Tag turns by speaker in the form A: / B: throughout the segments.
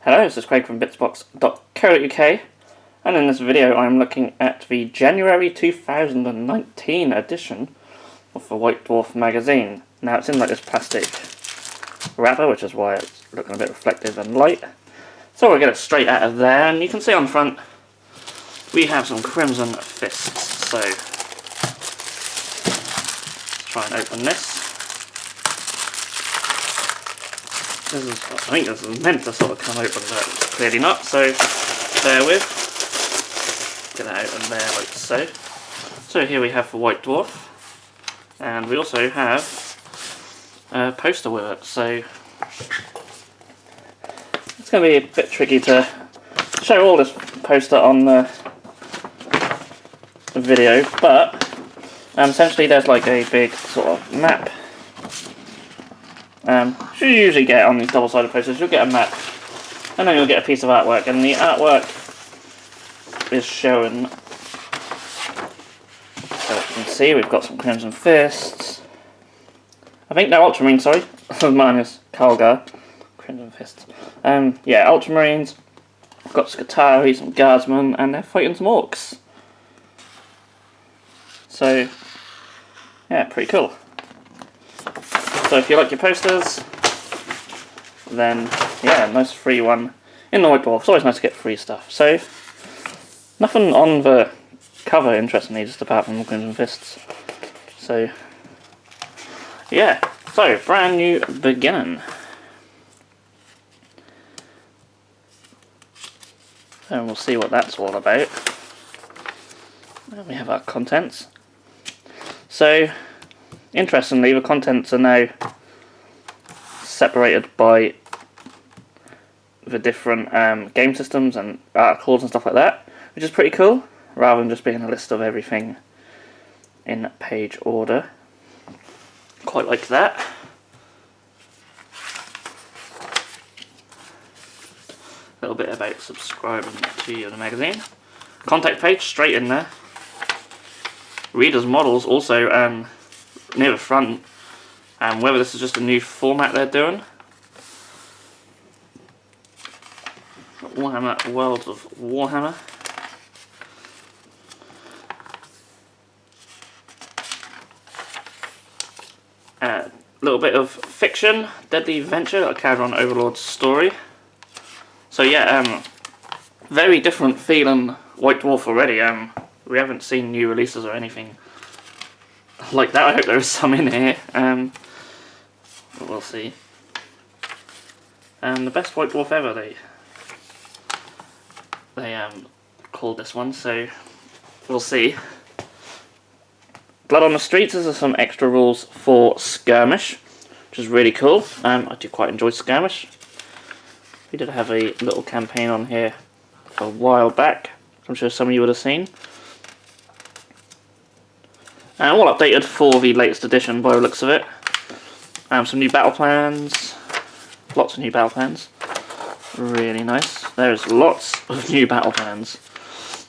A: Hello, this is Craig from Bitzbox.co.uk, and in this video I'm looking at the January 2019 edition of the White Dwarf Magazine. Now it's in like this plastic wrapper, which is why it's looking a bit reflective and light. So we'll get it straight out of there, and you can see on the front we have some Crimson Fists. So let's try and open this. I think this is meant to sort of come open, but clearly not, so bear with. Get it open there like so. So here we have the White Dwarf, and we also have a poster with it, so it's going to be a bit tricky to show all this poster on the video, but essentially there's like a big sort of map. You usually get on these double-sided posters, you'll get a map, and then you'll get a piece of artwork, and the artwork is shown, so you can see we've got some Crimson Fists. I think they're Ultramarines, sorry, mine is Kalgar, Crimson Fists. Yeah, Ultramarines, we've got Skatari, some Guardsmen, and they're fighting some Orcs. So, yeah, pretty cool. So if you like your posters, then yeah, nice free one in the White Dwarf. It's always nice to get free stuff. So nothing on the cover interestingly, just apart from Crimson Fists. So yeah, so brand new beginning. And we'll see what that's all about. And we have our contents. So interestingly, the contents are now separated by the different game systems and articles and stuff like that, which is pretty cool, rather than just being a list of everything in page order. Quite like that. A little bit about subscribing to the magazine. Contact page straight in there. Readers' models also near the front, and whether this is just a new format they're doing. Warhammer Worlds of Warhammer. A little bit of fiction, Deadly Venture, a Cadron Overlord's story. So yeah, very different feeling White Dwarf already. We haven't seen new releases or anything like that. I hope there is some in here. But we'll see. The best White Dwarf ever, they called this one, so we'll see. Blood on the Streets, these are some extra rules for Skirmish, which is really cool. I do quite enjoy Skirmish. We did have a little campaign on here a while back, I'm sure some of you would have seen. All updated for the latest edition by the looks of it. Some new battle plans, lots of new battle plans, really nice. There's lots of new battle plans.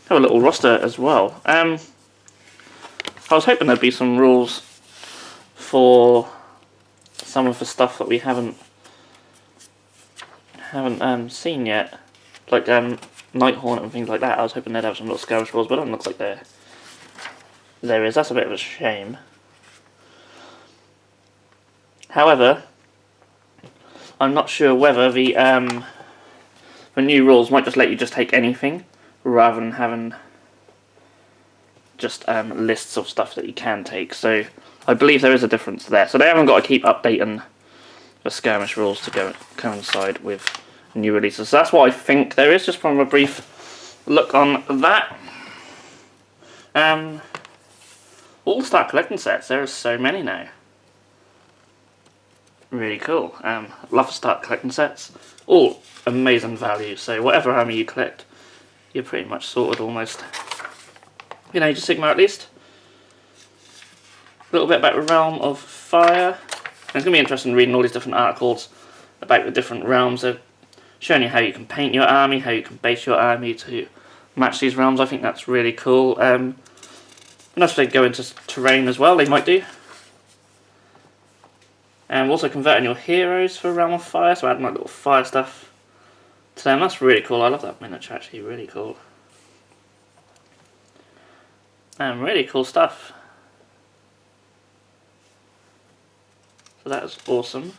A: Have a little roster as well. I was hoping there'd be some rules for some of the stuff that we haven't seen yet, like Nighthaunt and things like that. I was hoping they'd have some little skirmish rules, but it doesn't look like there is. That's a bit of a shame. However, I'm not sure whether the new rules might just let you just take anything rather than having just lists of stuff that you can take. So I believe there is a difference there. So they haven't got to keep updating the skirmish rules to coincide with new releases. So that's what I think there is, just from a brief look on that. All the start collecting sets, there are so many now. Really cool. Love to start collecting sets. All amazing value, so whatever army you collect, you're pretty much sorted almost. In Age of Sigmar at least. A little bit about the Realm of Fire. It's going to be interesting reading all these different articles about the different realms. They're showing you how you can paint your army, how you can base your army to match these realms. I think that's really cool. Unless they go into terrain as well, they might do. And also converting your heroes for Realm of Fire, so adding like little fire stuff So that's really cool. I love that miniature, actually, really cool. And really cool stuff. So that is awesome.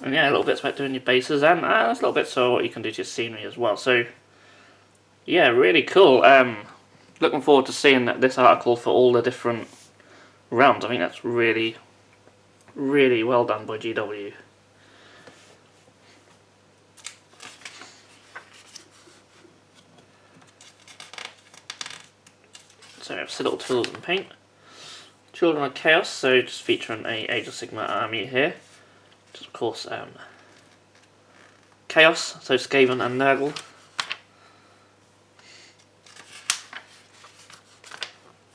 A: And yeah, a little bit about doing your bases, and there's a little bit so what you can do to your scenery as well. So yeah, really cool. Looking forward to seeing this article for all the different realms. I think that's really, really well done by GW. So we have Citadel Tools and Paint. Children of Chaos, so just featuring a Age of Sigma army here. Which is of course Chaos, so Skaven and Nurgle.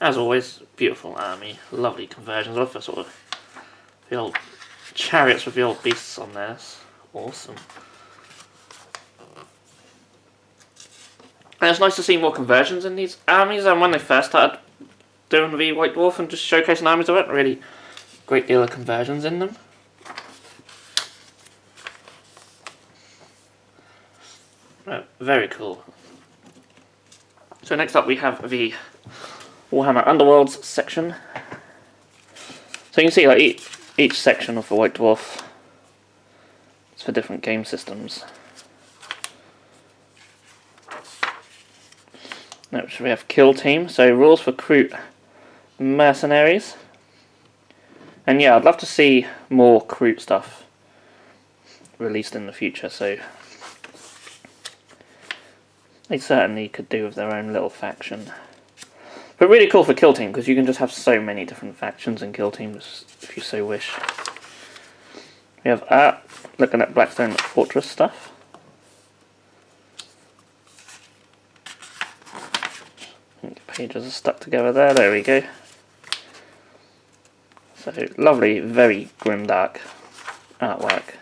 A: As always, beautiful army, lovely conversions. I love the sort of the old chariots with the old beasts on there. It's awesome. And it's nice to see more conversions in these armies, and when they first started doing the White Dwarf and just showcasing armies of it, really great deal of conversions in them. Very cool. So next up we have the Warhammer Underworlds section. So you can see like each section of the White Dwarf is for different game systems. Next we have Kill Team, so rules for Kroot mercenaries. And yeah, I'd love to see more Kroot stuff released in the future, so they certainly could do with their own little faction. But really cool for Kill Team, because you can just have so many different factions in Kill Teams if you so wish. We have art, looking at Blackstone Fortress stuff. I think the pages are stuck together there we go. So lovely, very grimdark artwork.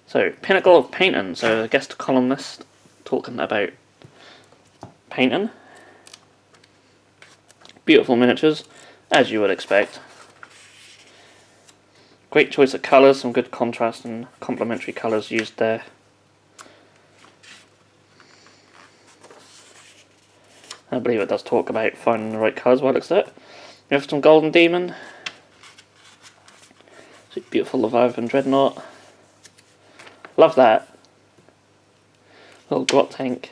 A: So Pinnacle of Painting, so a guest columnist talking about painting. Beautiful miniatures, as you would expect. Great choice of colours, some good contrast and complementary colours used there. I believe it does talk about finding the right colours while it's there. We have some Golden Demon. It's a beautiful Leviathan Dreadnought. Love that. Little Grot Tank.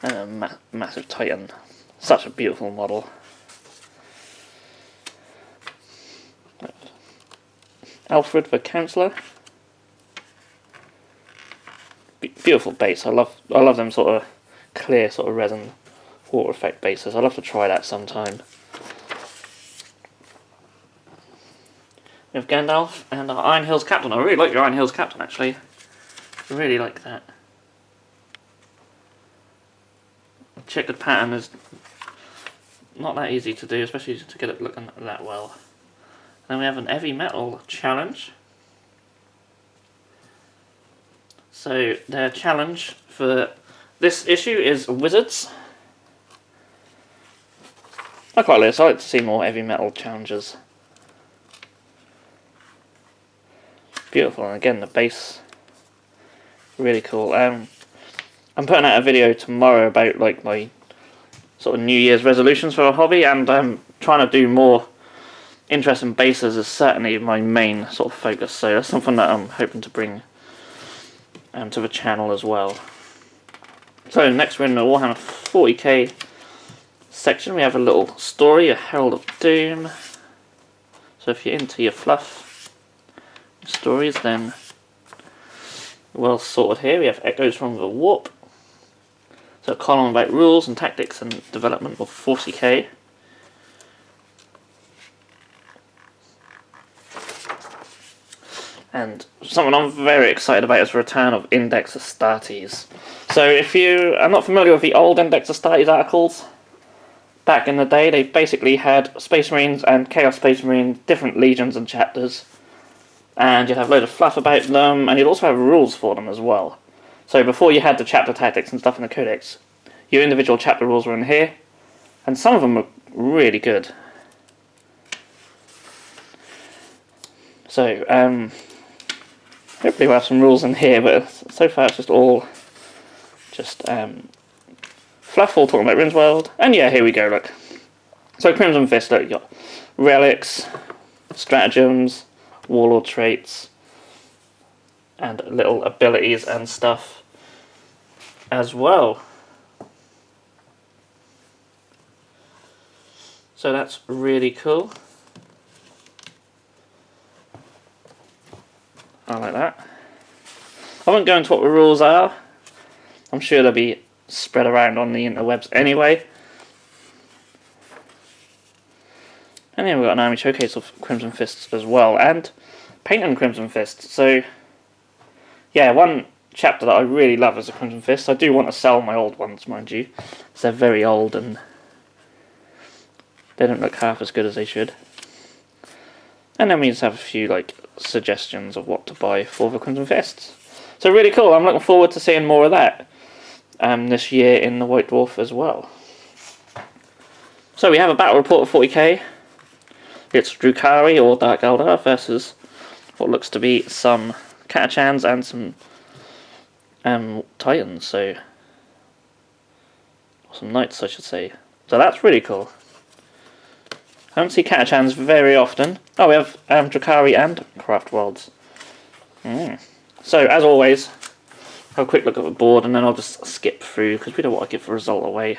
A: And a massive Titan. Such a beautiful model. Alfred the Counsellor. Beautiful base. I love them sort of clear sort of resin water effect bases. I'd love to try that sometime. We have Gandalf and our Iron Hills Captain. I really like your Iron Hills Captain actually. I really like that. Checkered pattern is not that easy to do, especially to get it looking that well. Then we have an heavy metal challenge. So their challenge for this issue is Wizards. I quite like this. I like to see more heavy metal challenges. Beautiful, and again the base really cool. I'm putting out a video tomorrow about like my sort of New Year's resolutions for a hobby, and I'm trying to do more interesting bases is certainly my main sort of focus. So that's something that I'm hoping to bring to the channel as well. So next we're in the Warhammer 40k section. We have a little story, a Herald of Doom. So if you're into your fluff stories, then well sorted here. We have Echoes from the Warp. So a column about rules and tactics and development of 40k. And something I'm very excited about is the return of Index Astartes. So if you are not familiar with the old Index Astartes articles, back in the day they basically had Space Marines and Chaos Space Marines, different legions and chapters. And you'd have loads of fluff about them, and you'd also have rules for them as well. So before you had the chapter tactics and stuff in the codex, your individual chapter rules were in here, and some of them were really good. So, hopefully we'll have some rules in here, but so far it's just all just fluff, all talking about Rimsworld. And yeah, here we go, look. So Crimson Fist, look, you got relics, stratagems, warlord traits, and little abilities and stuff as well. So that's really cool. I like that. I won't go into what the rules are. I'm sure they'll be spread around on the interwebs anyway. And then we've got an army showcase of Crimson Fists as well, and painting Crimson Fists. So, yeah, one chapter that I really love is the Crimson Fists. I do want to sell my old ones, mind you, because they're very old and they don't look half as good as they should. And then we just have a few like suggestions of what to buy for the Crimson Fists. So really cool. I'm looking forward to seeing more of that this year in the White Dwarf as well. So we have a battle report of 40k. It's Drukhari or Dark Eldar versus what looks to be some Catachans and some Titans. So, or some Knights, I should say. So that's really cool. I don't see Catachans very often. Oh, we have Drukhari and Craft Worlds. So, as always, have a quick look at the board and then I'll just skip through because we don't want to give the result away.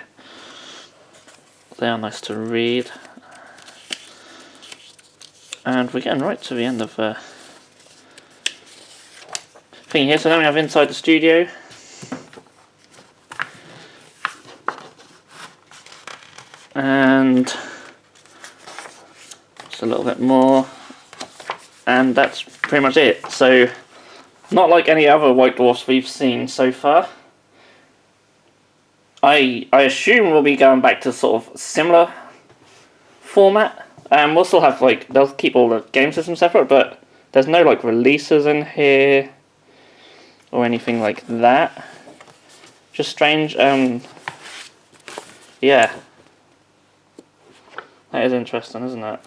A: They are nice to read. And we're getting right to the end of the thing here. So now we have inside the studio. And just a little bit more. And that's pretty much it. So, not like any other White Dwarfs we've seen so far. I assume we'll be going back to sort of similar format. We'll still have like, they'll keep all the game systems separate, but there's no like releases in here or anything like that. Just strange. Yeah, that is interesting, isn't it?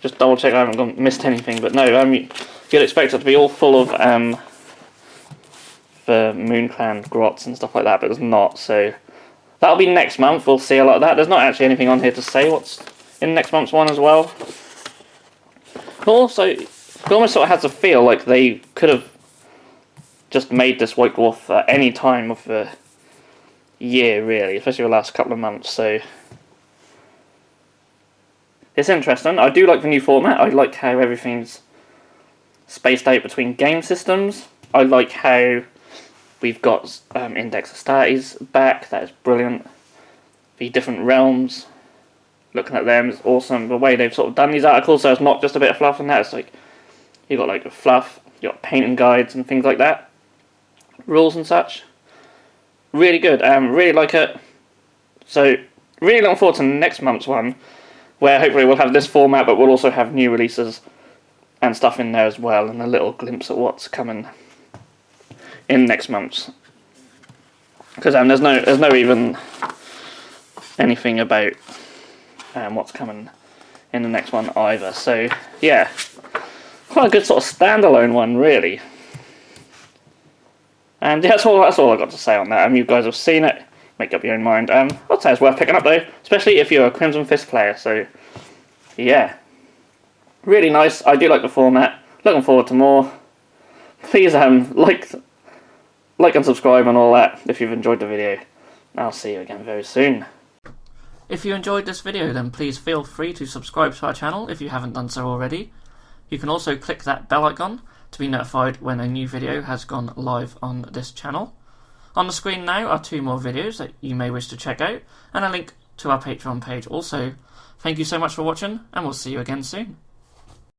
A: Just double check I haven't missed anything, but no, you'd expect it to be all full of the Moon Clan grots and stuff like that, but it's not, so that'll be next month. We'll see a lot of that. There's not actually anything on here to say what's in next month's one as well. But also, it almost sort of has a feel like they could have just made this White Dwarf at any time of the year, really, especially the last couple of months, so it's interesting. I do like the new format. I like how everything's spaced out between game systems. I like how we've got Index Astartes back. That is brilliant. The different realms, looking at them is awesome. The way they've sort of done these articles, so it's not just a bit of fluff and that. It's like you've got like the fluff, you've got painting guides and things like that, rules and such. Really good. Really like it. So really looking forward to next month's one, where hopefully we'll have this format, but we'll also have new releases and stuff in there as well, and a little glimpse at what's coming in next month's. Because there's no even anything about what's coming in the next one either. So yeah, quite a good sort of standalone one, really. And yeah, that's all I got to say on that. You guys have seen it. Make up your own mind. I'd say it's worth picking up though, especially if you're a Crimson Fist player. So yeah, really nice. I do like the format. Looking forward to more. Please like and subscribe and all that if you've enjoyed the video. I'll see you again very soon. If you enjoyed this video, then please feel free to subscribe to our channel if you haven't done so already. You can also click that bell icon to be notified when a new video has gone live on this channel. On the screen now are 2 more videos that you may wish to check out, and a link to our Patreon page also. Thank you so much for watching, and we'll see you again soon.